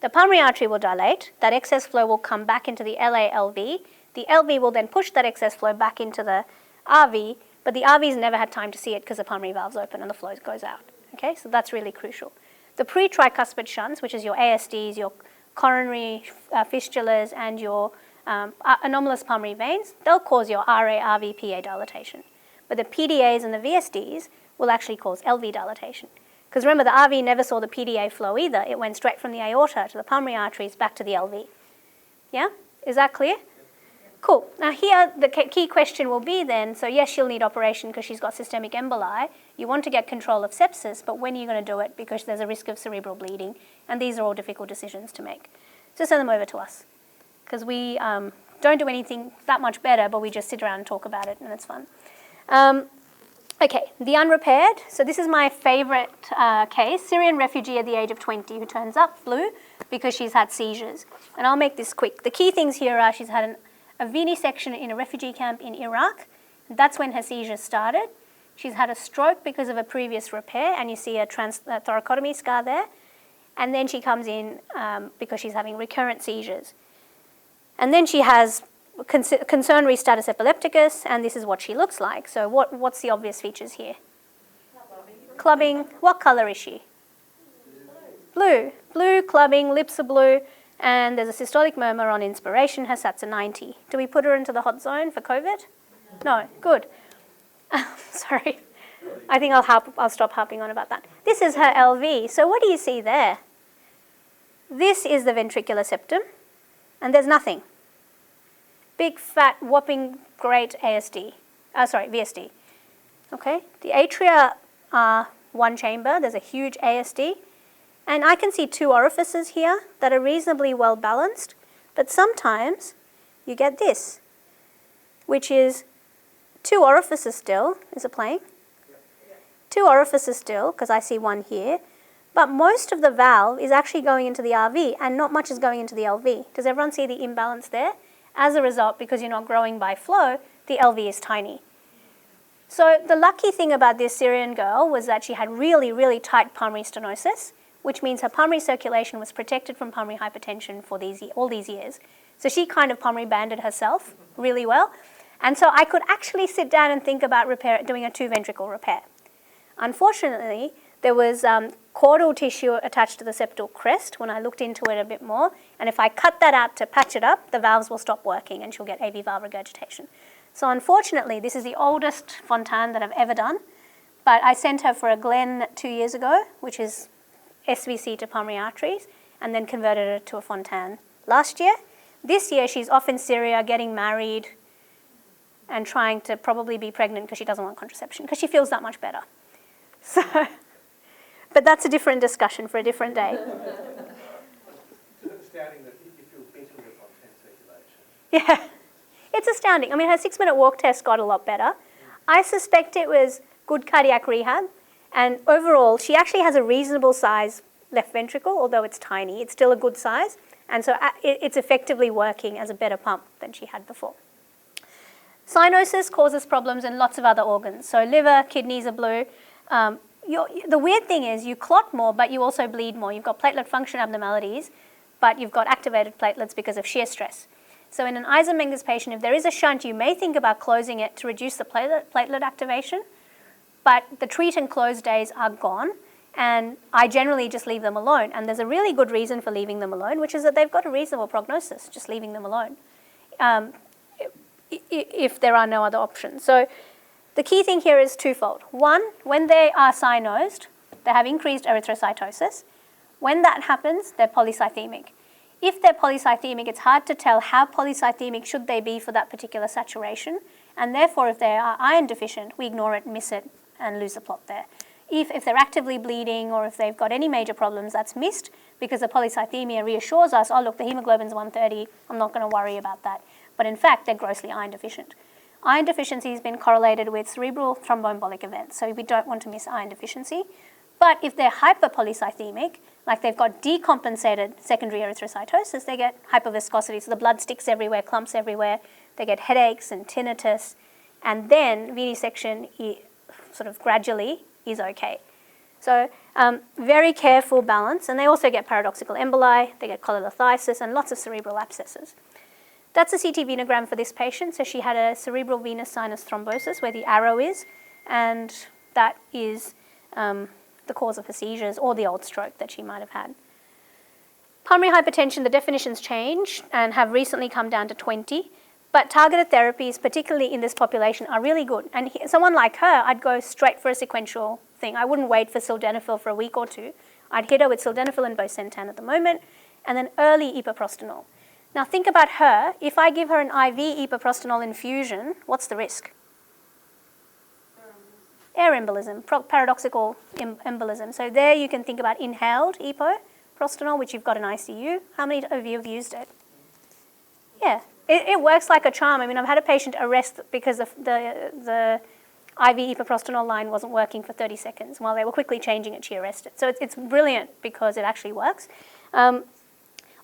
The pulmonary artery will dilate. That excess flow will come back into the LA-LV. The LV will then push that excess flow back into the RV, but the RV's never had time to see it because the pulmonary valve's open and the flow goes out. Okay, so that's really crucial. The pre-tricuspid shunts, which is your ASDs, your coronary fistulas, and your anomalous pulmonary veins, they'll cause your RA, RV, PA dilatation. But the PDAs and the VSDs will actually cause LV dilatation. Because remember, the RV never saw the PDA flow either. It went straight from the aorta to the pulmonary arteries back to the LV. Yeah? Is that clear? Cool. Now here, the key question will be then, so yes, she'll need operation because she's got systemic emboli. You want to get control of sepsis, but when are you going to do it? Because there's a risk of cerebral bleeding, and these are all difficult decisions to make. So send them over to us. Because we don't do anything that much better, but we just sit around and talk about it, and it's fun. Okay, the unrepaired. So this is my favorite case, Syrian refugee at the age of 20 who turns up blue because she's had seizures. And I'll make this quick. The key things here are she's had a VD section in a refugee camp in Iraq. That's when her seizures started. She's had a stroke because of a previous repair, and you see a thoracotomy scar there. And then she comes in because she's having recurrent seizures. And then she has concernatory status epilepticus, and this is what she looks like. So what's the obvious features here? Clubbing. What color is she? Blue. Blue, clubbing, lips are blue, and there's a systolic murmur on inspiration. Her SATs are 90. Do we put her into the hot zone for COVID? No. Good. Sorry. I think I'll stop harping on about that. This is her LV. So what do you see there? This is the ventricular septum, and there's nothing. Big, fat, whopping, great VSD. Okay, the atria are one chamber. There's a huge ASD. And I can see two orifices here that are reasonably well balanced. But sometimes you get this, which is two orifices still. Is it playing? Two orifices still, because I see one here. But most of the valve is actually going into the RV, and not much is going into the LV. Does everyone see the imbalance there? As a result, because you're not growing by flow, the LV is tiny. So the lucky thing about this Syrian girl was that she had really, really tight pulmonary stenosis, which means her pulmonary circulation was protected from pulmonary hypertension for all these years. So she kind of pulmonary banded herself really well. And so I could actually sit down and think about doing a two-ventricle repair. Unfortunately, there was caudal tissue attached to the septal crest when I looked into it a bit more. And if I cut that out to patch it up, the valves will stop working and she'll get AV valve regurgitation. So unfortunately, this is the oldest Fontan that I've ever done. But I sent her for a Glenn 2 years ago, which is SVC to pulmonary arteries, and then converted her to a Fontan last year. This year, she's off in Syria getting married and trying to probably be pregnant because she doesn't want contraception, because she feels that much better. So, but that's a different discussion for a different day. It's astounding that you feel better with Fontan circulation. Yeah, it's astounding. I mean, her 6-minute walk test got a lot better. I suspect it was good cardiac rehab, and overall, she actually has a reasonable size left ventricle, although it's tiny. It's still a good size, and so it's effectively working as a better pump than she had before. Cyanosis causes problems in lots of other organs. So liver, kidneys are blue. The weird thing is you clot more, but you also bleed more. You've got platelet function abnormalities, but you've got activated platelets because of shear stress. So in an Eisenmenger's patient, if there is a shunt, you may think about closing it to reduce the platelet activation, but the treat and close days are gone, and I generally just leave them alone. And there's a really good reason for leaving them alone, which is that they've got a reasonable prognosis, just leaving them alone, if there are no other options. So the key thing here is twofold. One, when they are cyanosed, they have increased erythrocytosis. When that happens, they're polycythemic. If they're polycythemic, it's hard to tell how polycythemic should they be for that particular saturation. And therefore, if they are iron deficient, we ignore it, miss it, and lose the plot there. if they're actively bleeding or if they've got any major problems, that's missed because the polycythemia reassures us, oh look, the hemoglobin's 130, I'm not going to worry about that. But in fact, they're grossly iron deficient. Iron deficiency has been correlated with cerebral thromboembolic events, so we don't want to miss iron deficiency. But if they're hyperpolycythemic, like they've got decompensated secondary erythrocytosis, they get hyperviscosity, so the blood sticks everywhere, clumps everywhere, they get headaches and tinnitus, and then venesection sort of gradually is okay. So very careful balance, and they also get paradoxical emboli, they get cholelithiasis, and lots of cerebral abscesses. That's a CT venogram for this patient. So she had a cerebral venous sinus thrombosis where the arrow is, and that is the cause of her seizures or the old stroke that she might have had. Pulmonary hypertension, the definitions change and have recently come down to 20, but targeted therapies, particularly in this population, are really good. And someone like her, I'd go straight for a sequential thing. I wouldn't wait for sildenafil for a week or two. I'd hit her with sildenafil and bosentan at the moment, and then early epoprostenol. Now think about her. If I give her an IV epoprostenol infusion, what's the risk? Air embolism, paradoxical embolism. So there you can think about inhaled epoprostenol, which you've got in ICU. How many of you have used it? Yeah, it works like a charm. I mean, I've had a patient arrest because the IV epoprostenol line wasn't working for 30 seconds. While they were quickly changing it, she arrested. So it's brilliant because it actually works.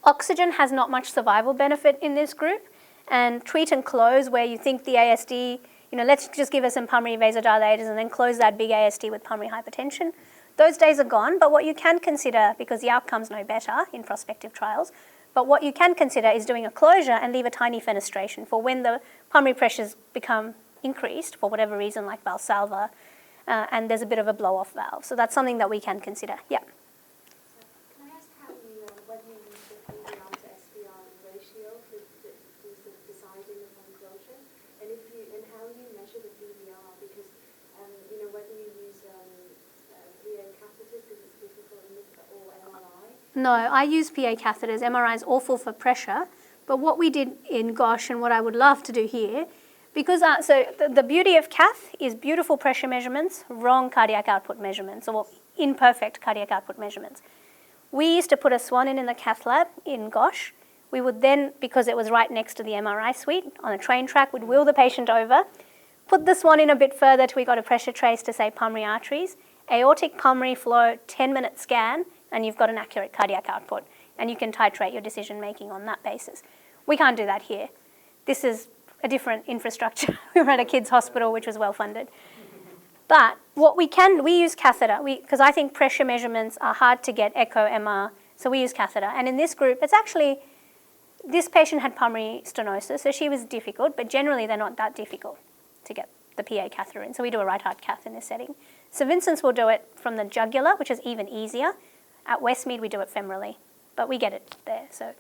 Oxygen has not much survival benefit in this group, and treat and close where you think the ASD, let's just give her some pulmonary vasodilators and then close that big ASD with pulmonary hypertension. Those days are gone, but what you can consider, because the outcome's no better in prospective trials, but what you can consider is doing a closure and leave a tiny fenestration for when the pulmonary pressures become increased for whatever reason, like Valsalva, and there's a bit of a blow-off valve. So that's something that we can consider. Yeah. Can I ask how you, whether you use the PVR to SVR ratio for deciding upon closure, and how you measure the PVR, because whether you use VA catheters because it's difficult or MRI. No, I use PA catheters. MRI is awful for pressure, but what we did in GOSH and what I would love to do here, because so the beauty of cath is beautiful pressure measurements, wrong cardiac output measurements, or imperfect cardiac output measurements. We used to put a swan in the cath lab in GOSH. We would then, because it was right next to the MRI suite on a train track, we'd wheel the patient over, put the swan in a bit further till we got a pressure trace to say pulmonary arteries, aortic pulmonary flow, 10-minute scan, and you've got an accurate cardiac output, and you can titrate your decision making on that basis. We can't do that here. This is a different infrastructure. We were at a kids' hospital, which was well funded. But what we use catheter, because I think pressure measurements are hard to get echo, MR, so we use catheter. And in this group, it's actually, this patient had pulmonary stenosis, so she was difficult, but generally they're not that difficult to get the PA catheter in. So we do a right heart cath in this setting. St. Vincent's will do it from the jugular, which is even easier. At Westmead, we do it femorally, but we get it there. So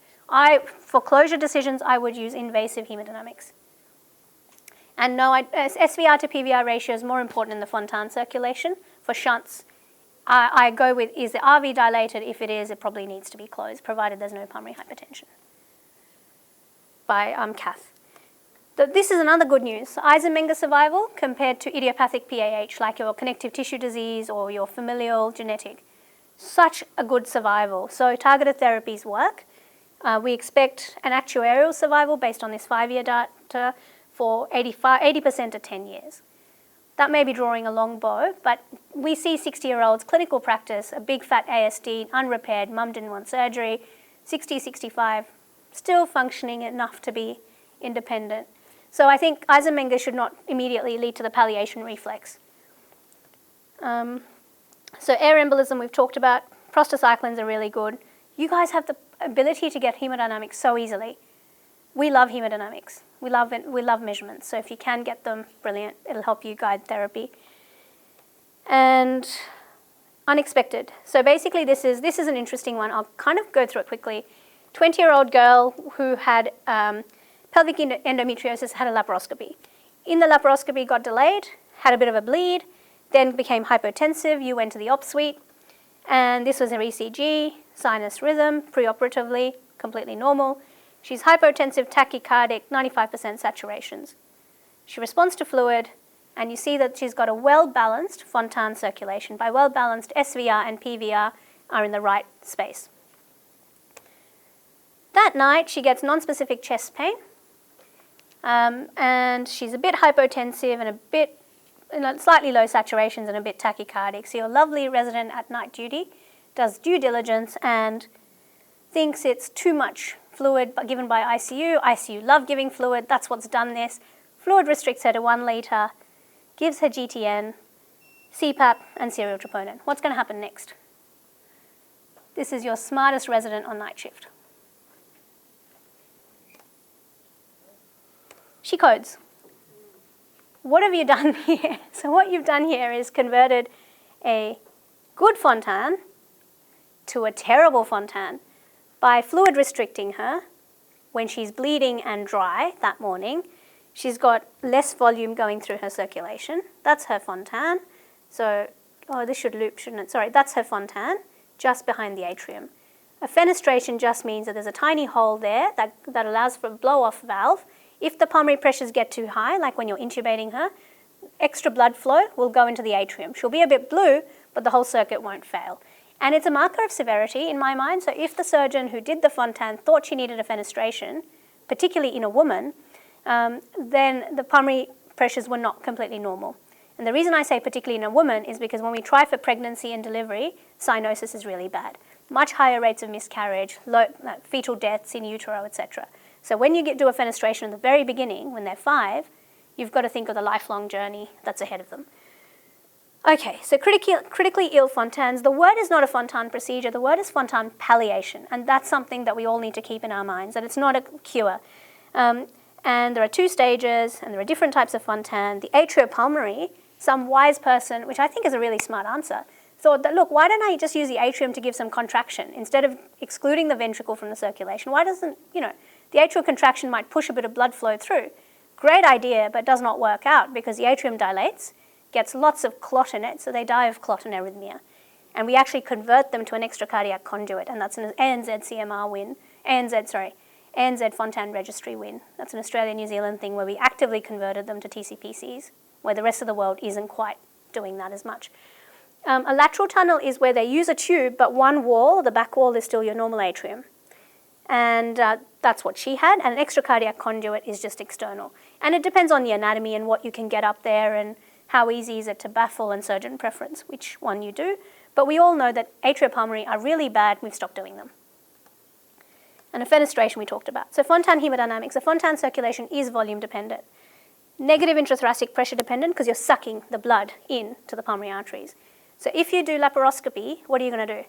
for closure decisions, I would use invasive hemodynamics. And no, SVR to PVR ratio is more important in the Fontan circulation. For shunts, I go with, is the RV dilated? If it is, it probably needs to be closed, provided there's no pulmonary hypertension by cath. This is another good news. Eisenmenger survival compared to idiopathic PAH, like your connective tissue disease or your familial genetic. Such a good survival. So targeted therapies work. We expect an actuarial survival based on this 5-year data for 80% to 10 years. That may be drawing a long bow, but we see 60-year-olds, clinical practice, a big fat ASD, unrepaired, mum didn't want surgery, 60, 65, still functioning enough to be independent. So I think Eisenmenger should not immediately lead to the palliation reflex. So air embolism we've talked about, prostacyclins are really good. You guys have the ability to get hemodynamics so easily. We love hemodynamics. We love it. We love measurements. So if you can get them, brilliant. It'll help you guide therapy. And unexpected. So basically this is an interesting one. I'll kind of go through it quickly. 20-year-old girl who had pelvic endometriosis, had a laparoscopy. In the laparoscopy, got delayed, had a bit of a bleed, then became hypotensive. You went to the op suite, and this was her ECG, sinus rhythm, preoperatively, completely normal. She's hypotensive, tachycardic, 95% saturations. She responds to fluid, and you see that she's got a well-balanced Fontan circulation. By well-balanced, SVR and PVR are in the right space. That night, she gets non-specific chest pain, and she's a bit hypotensive and a bit, slightly low saturations and a bit tachycardic. So your lovely resident at night duty does due diligence and thinks it's too much fluid given by ICU. ICU love giving fluid. That's what's done this. Fluid restricts her to 1 litre, gives her GTN, CPAP, and serial troponin. What's going to happen next? This is your smartest resident on night shift. She codes. What have you done here? So what you've done here is converted a good Fontan to a terrible Fontan by fluid restricting her when she's bleeding and dry that morning. She's got less volume going through her circulation. That's her Fontan. So, this should loop, shouldn't it? Sorry, that's her Fontan, just behind the atrium. A fenestration just means that there's a tiny hole there that allows for a blow-off valve. If the pulmonary pressures get too high, like when you're intubating her, extra blood flow will go into the atrium. She'll be a bit blue, but the whole circuit won't fail. And it's a marker of severity in my mind. So if the surgeon who did the Fontan thought she needed a fenestration, particularly in a woman, then the pulmonary pressures were not completely normal. And the reason I say particularly in a woman is because when we try for pregnancy and delivery, cyanosis is really bad. Much higher rates of miscarriage, low, fetal deaths in utero, etc. So when you do a fenestration in the very beginning, when they're 5, you've got to think of the lifelong journey that's ahead of them. Okay, so critically ill Fontans. The word is not a Fontan procedure, the word is Fontan palliation, and that's something that we all need to keep in our minds, and it's not a cure. And there are 2 stages, and there are different types of Fontan. The atriopulmonary, some wise person, which I think is a really smart answer, thought that, look, why don't I just use the atrium to give some contraction instead of excluding the ventricle from the circulation? Why doesn't, the atrial contraction might push a bit of blood flow through. Great idea, but does not work out because the atrium dilates, gets lots of clot in it, so they die of clot and arrhythmia. And we actually convert them to an extracardiac conduit, and that's an ANZ CMR win, ANZ Fontan registry win. That's an Australia-New Zealand thing where we actively converted them to TCPCs, where the rest of the world isn't quite doing that as much. A lateral tunnel is where they use a tube, but one wall, the back wall, is still your normal atrium. And that's what she had, and an extracardiac conduit is just external. And it depends on the anatomy and what you can get up there and how easy is it to baffle and surgeon preference, which one you do. But we all know that atriopulmonary are really bad, we've stopped doing them. And a fenestration we talked about. So Fontan haemodynamics, the Fontan circulation is volume dependent. Negative intrathoracic pressure dependent because you're sucking the blood in to the pulmonary arteries. So if you do laparoscopy, what are you going to do?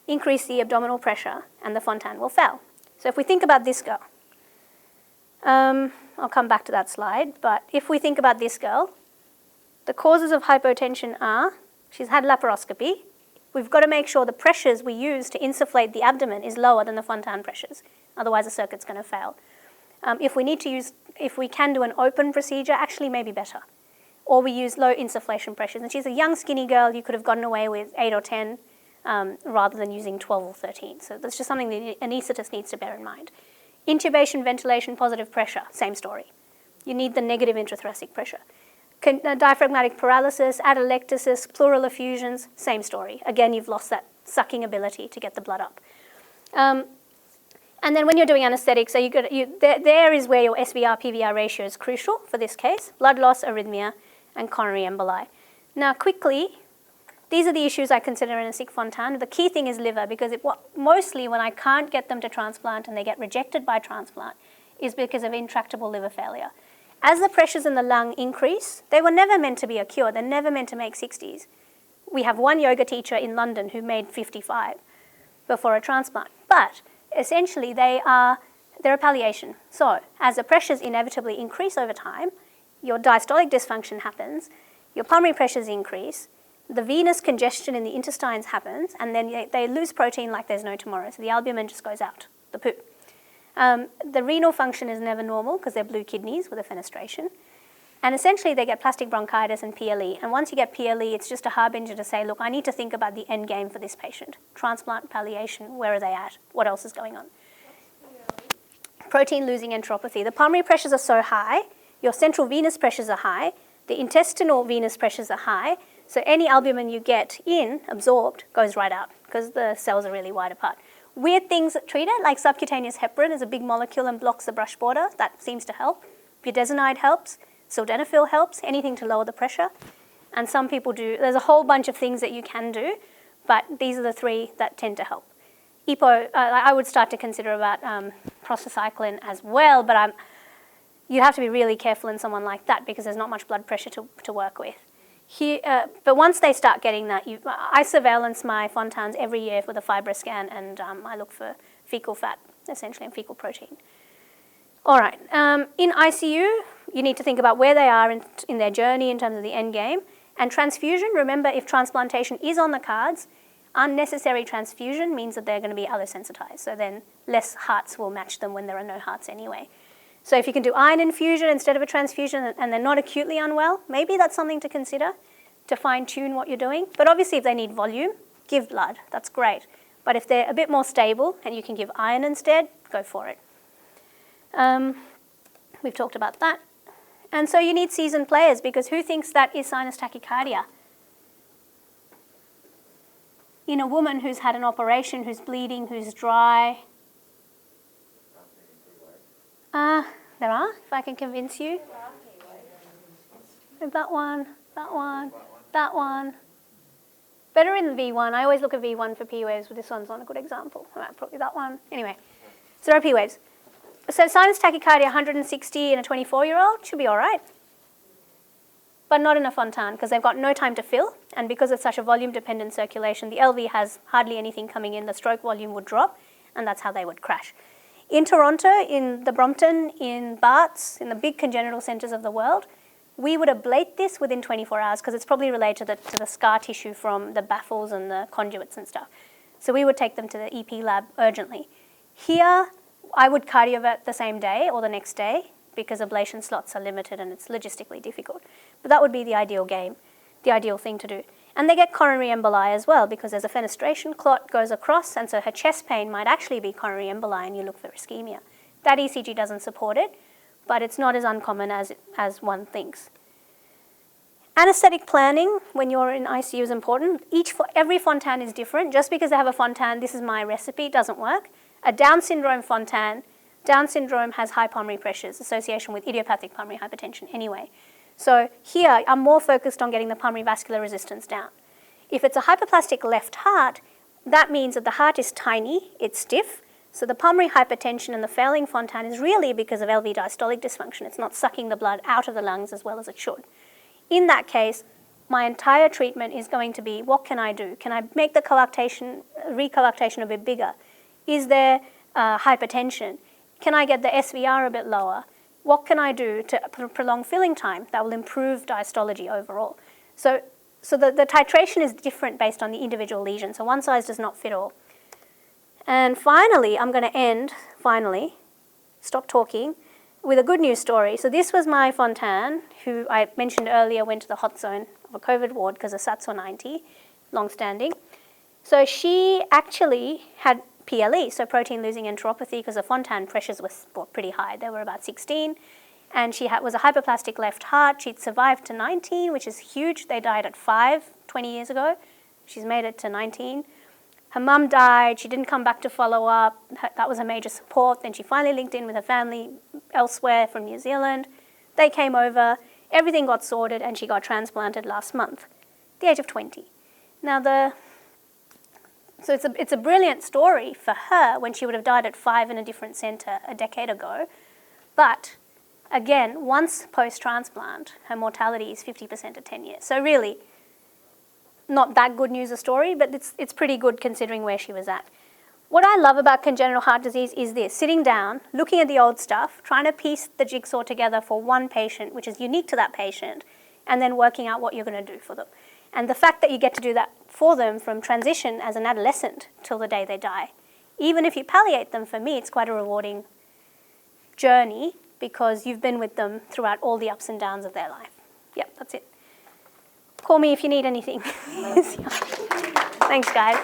Increase the abdominal pressure and the Fontan will fail. So if we think about this girl, I'll come back to that slide, but if we think about this girl, the causes of hypotension are, she's had laparoscopy, we've got to make sure the pressures we use to insufflate the abdomen is lower than the Fontan pressures, otherwise the circuit's going to fail. If we can do an open procedure, actually maybe better. Or we use low insufflation pressures, and she's a young skinny girl, you could have gotten away with 8 or 10 rather than using 12 or 13. So that's just something the anaesthetist needs to bear in mind. Intubation, ventilation, positive pressure, same story. You need the negative intrathoracic pressure. Diaphragmatic paralysis, atelectasis, pleural effusions, same story. Again, you've lost that sucking ability to get the blood up. And then when you're doing anaesthetic, so there is where your SVR, PVR ratio is crucial for this case. Blood loss, arrhythmia, and coronary emboli. Now quickly, these are the issues I consider in a sick Fontan. The key thing is liver, because mostly when I can't get them to transplant and they get rejected by transplant is because of intractable liver failure. As the pressures in the lung increase, they were never meant to be a cure. They're never meant to make 60s. We have one yoga teacher in London who made 55 before a transplant. But essentially, they're a palliation. So as the pressures inevitably increase over time, your diastolic dysfunction happens, your pulmonary pressures increase, the venous congestion in the intestines happens, and then they lose protein like there's no tomorrow. So the albumin just goes out, the poo. The renal function is never normal because they're blue kidneys with a fenestration. And essentially they get plastic bronchitis and PLE. And once you get PLE, it's just a harbinger to say, look, I need to think about the end game for this patient. Transplant, palliation, where are they at? What else is going on? Protein losing enteropathy. The pulmonary pressures are so high, your central venous pressures are high, the intestinal venous pressures are high, so any albumin you get in, absorbed, goes right out because the cells are really wide apart. Weird things that treat it, like subcutaneous heparin is a big molecule and blocks the brush border. That seems to help. Budesonide helps. Sildenafil helps. Anything to lower the pressure. And some people do. There's a whole bunch of things that you can do, but these are the three that tend to help. EPO, I would start to consider about prostacyclin as well, but you have to be really careful in someone like that because there's not much blood pressure to work with. But once they start getting that, I surveillance my Fontans every year with a FibroScan, and I look for fecal fat, essentially, and fecal protein. All right, in ICU, you need to think about where they are in their journey in terms of the end game. And transfusion, remember, if transplantation is on the cards, unnecessary transfusion means that they're going to be allosensitized. So then less hearts will match them when there are no hearts anyway. So if you can do iron infusion instead of a transfusion and they're not acutely unwell, maybe that's something to consider to fine-tune what you're doing. But obviously if they need volume, give blood. That's great. But if they're a bit more stable and you can give iron instead, go for it. We've talked about that. And so you need seasoned players because who thinks that is sinus tachycardia? In a woman who's had an operation, who's bleeding, who's dry. There are, if I can convince you. That one, that one, that one. Better in the V1. I always look at V1 for P waves, but this one's not a good example. All right, probably that one. Anyway, so there are P waves. So sinus tachycardia, 160 in a 24-year-old should be all right. But not in a Fontan because they've got no time to fill, and because it's such a volume-dependent circulation, the LV has hardly anything coming in, the stroke volume would drop, and that's how they would crash. In Toronto, in the Brompton, in Barts, in the big congenital centres of the world, we would ablate this within 24 hours because it's probably related to the scar tissue from the baffles and the conduits and stuff. So we would take them to the EP lab urgently. Here, I would cardiovert the same day or the next day because ablation slots are limited and it's logistically difficult. But that would be the ideal game, the ideal thing to do. And they get coronary emboli as well because there's a fenestration clot goes across, and so her chest pain might actually be coronary emboli and you look for ischemia. That ECG doesn't support it, but it's not as uncommon as one thinks. Anaesthetic planning when you're in ICU is important. Every Fontan is different. Just because I have a Fontan, this is my recipe, doesn't work. A Down syndrome Fontan, Down syndrome has high pulmonary pressures, association with idiopathic pulmonary hypertension anyway. So here, I'm more focused on getting the pulmonary vascular resistance down. If it's a hyperplastic left heart, that means that the heart is tiny, it's stiff, so the pulmonary hypertension and the failing Fontan is really because of LV diastolic dysfunction. It's not sucking the blood out of the lungs as well as it should. In that case, my entire treatment is going to be, what can I do? Can I make the recollactation a bit bigger? Is there hypertension? Can I get the SVR a bit lower? What can I do to prolong filling time that will improve diastology overall? So the titration is different based on the individual lesion. So one size does not fit all. And finally, I'm going to end, stop talking, with a good news story. So this was my Fontan, who I mentioned earlier went to the hot zone of a COVID ward because the SATs were 90, long-standing. So she actually had PLE, so protein-losing enteropathy, because the Fontan pressures were pretty high. They were about 16. And she was a hyperplastic left heart. She'd survived to 19, which is huge. They died at 5, 20 years ago. She's made it to 19. Her mum died. She didn't come back to follow up. That was a major support. Then she finally linked in with her family elsewhere from New Zealand. They came over. Everything got sorted, and she got transplanted last month, at the age of 20. Now, so it's a brilliant story for her when she would have died at 5 in a different centre a decade ago. But again, once post-transplant, her mortality is 50% at 10 years. So really, not that good news a story, but it's pretty good considering where she was at. What I love about congenital heart disease is this, sitting down, looking at the old stuff, trying to piece the jigsaw together for one patient, which is unique to that patient, and then working out what you're going to do for them. And the fact that you get to do that for them from transition as an adolescent till the day they die. Even if you palliate them, for me, it's quite a rewarding journey because you've been with them throughout all the ups and downs of their life. Yep, that's it. Call me if you need anything. Thanks, guys.